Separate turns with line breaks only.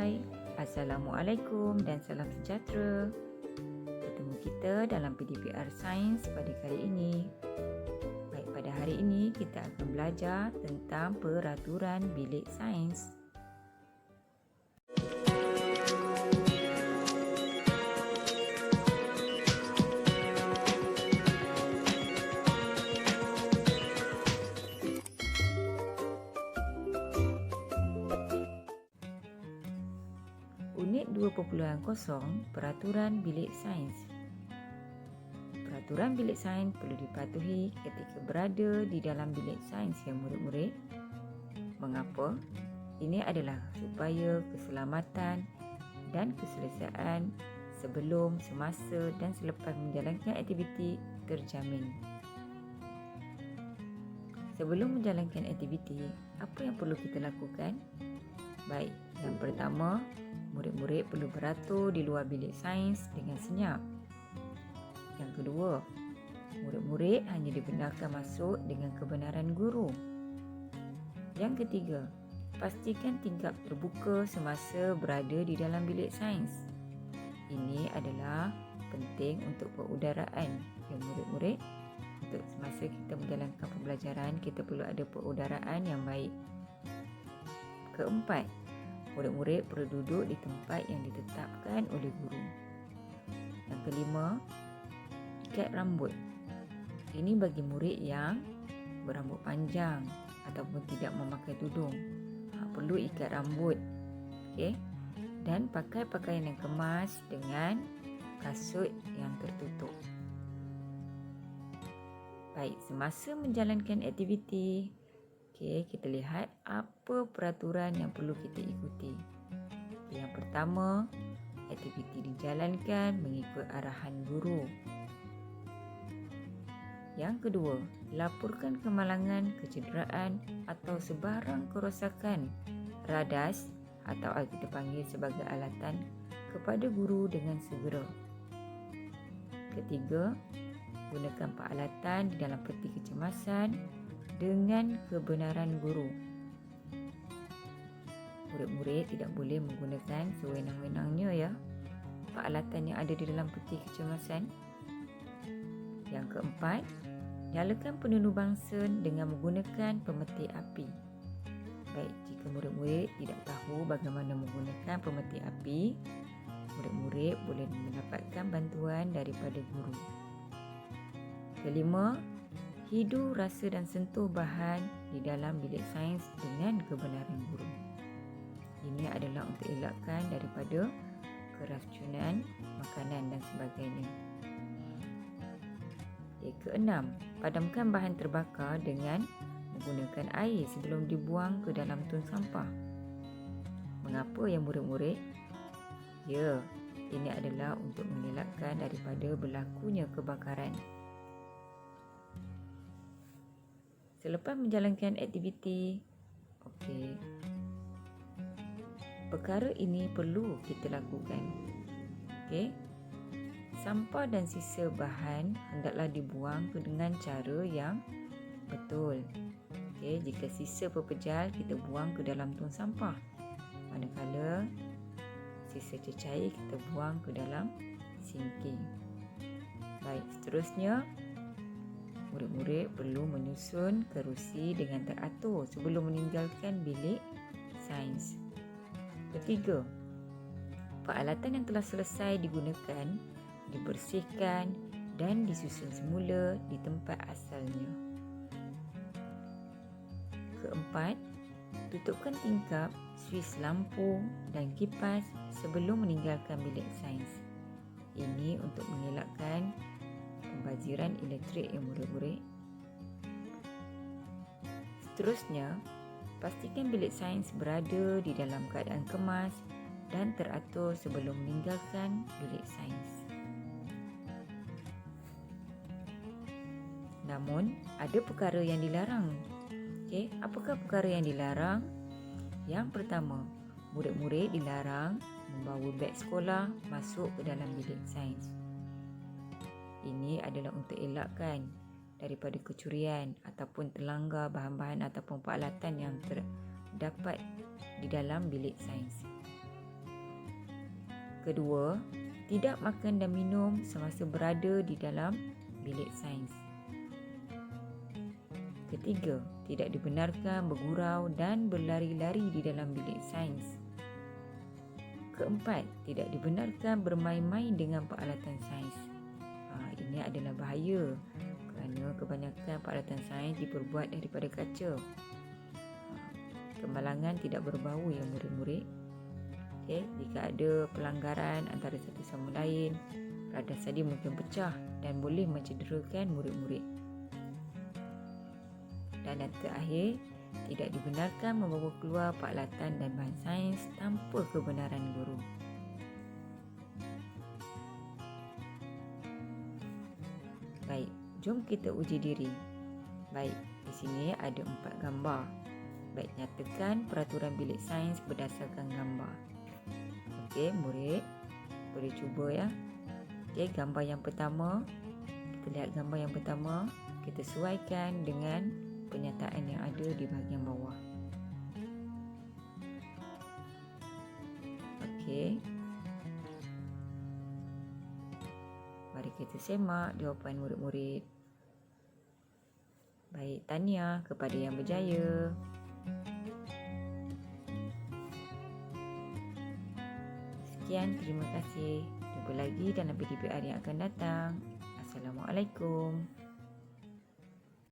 Hai, Assalamualaikum dan salam sejahtera. Bertemu kita dalam PDPR Sains pada kali ini. Baik, pada hari ini kita akan belajar tentang peraturan bilik sains. Unit 2.0 Peraturan Bilik Sains. Peraturan bilik sains perlu dipatuhi ketika berada di dalam bilik sains yang murid-murid. Mengapa? Ini adalah supaya keselamatan dan keselesaan sebelum, semasa dan selepas menjalankan aktiviti terjamin. Sebelum menjalankan aktiviti, apa yang perlu kita lakukan? Baik, yang pertama, murid-murid perlu beratur di luar bilik sains dengan senyap. Yang kedua, murid-murid hanya dibenarkan masuk dengan kebenaran guru. Yang ketiga, pastikan tingkap terbuka semasa berada di dalam bilik sains. Ini adalah penting untuk perudaraan ya murid-murid. Untuk semasa kita menjalankan pembelajaran, kita perlu ada perudaraan yang baik. Keempat, murid-murid perlu duduk di tempat yang ditetapkan oleh guru. Yang kelima, ikat rambut. Ini bagi murid yang berambut panjang ataupun tidak memakai tudung. Perlu ikat rambut. Okey. Dan pakai pakaian yang kemas dengan kasut yang tertutup. Baik, semasa menjalankan aktiviti, kita lihat apa peraturan yang perlu kita ikuti. Yang pertama, aktiviti dijalankan mengikut arahan guru. Yang kedua, laporkan kemalangan, kecederaan atau sebarang kerosakan radas atau kita panggil sebagai alatan kepada guru dengan segera. Ketiga, gunakan peralatan di dalam peti kecemasan dengan kebenaran guru. Murid-murid tidak boleh menggunakan sewenang-wenangnya ya peralatan yang ada di dalam peti kecemasan. Yang keempat, nyalakan pelindung bangsen dengan menggunakan pemetik api. Baik, jika murid-murid tidak tahu bagaimana menggunakan pemetik api, murid-murid boleh mendapatkan bantuan daripada guru. Kelima, hidu, rasa dan sentuh bahan di dalam bilik sains dengan kebenaran guru. Ini adalah untuk elakkan daripada keracunan makanan dan sebagainya. Keenam, padamkan bahan terbakar dengan menggunakan air sebelum dibuang ke dalam tong sampah. Mengapa ya murid-murid? Ya, ini adalah untuk mengelakkan daripada berlakunya kebakaran. Selepas menjalankan aktiviti, perkara ini perlu kita lakukan. Sampah dan sisa bahan hendaklah dibuang dengan cara yang betul. Jika sisa pepejal, kita buang ke dalam tong sampah. Manakala sisa cecair, kita buang ke dalam sinki. Baik, seterusnya, murid-murid perlu menyusun kerusi dengan teratur sebelum meninggalkan bilik sains. Ketiga, peralatan yang telah selesai digunakan dibersihkan dan disusun semula di tempat asalnya. Keempat, tutupkan tingkap, suis lampu dan kipas sebelum meninggalkan bilik sains. Ini untuk mengelakkan pembaziran elektrik yang murid-murid. Seterusnya, pastikan bilik sains berada di dalam keadaan kemas dan teratur sebelum meninggalkan bilik sains. Namun, ada perkara yang dilarang. Apakah perkara yang dilarang? Yang pertama, murid-murid dilarang membawa beg sekolah masuk ke dalam bilik sains. Ini adalah untuk elakkan daripada kecurian ataupun terlanggar bahan-bahan ataupun peralatan yang terdapat di dalam bilik sains. Kedua, tidak makan dan minum semasa berada di dalam bilik sains. Ketiga, tidak dibenarkan bergurau dan berlari-lari di dalam bilik sains. Keempat, tidak dibenarkan bermain-main dengan peralatan sains. Ini adalah bahaya kerana kebanyakan peralatan sains diperbuat daripada kaca. Kemalangan tidak berbau ya murid-murid. Jika ada pelanggaran antara satu sama lain, radas tadi mungkin pecah dan boleh mencederakan murid-murid. Dan yang terakhir, tidak dibenarkan membawa keluar peralatan dan bahan sains tanpa kebenaran guru. Baik, jom kita uji diri. Baik, di sini ada 4 gambar. Baik, nyatakan peraturan bilik sains berdasarkan gambar. Okey, murid, boleh cuba ya. Okey, gambar yang pertama, kita lihat gambar yang pertama, kita sesuaikan dengan penyataan yang ada di bahagian bawah. Okey. Mari kita semak jawapan murid-murid. Baik, tahniah kepada yang berjaya. Sekian, terima kasih. Jumpa lagi dalam PDPR yang akan datang. Assalamualaikum.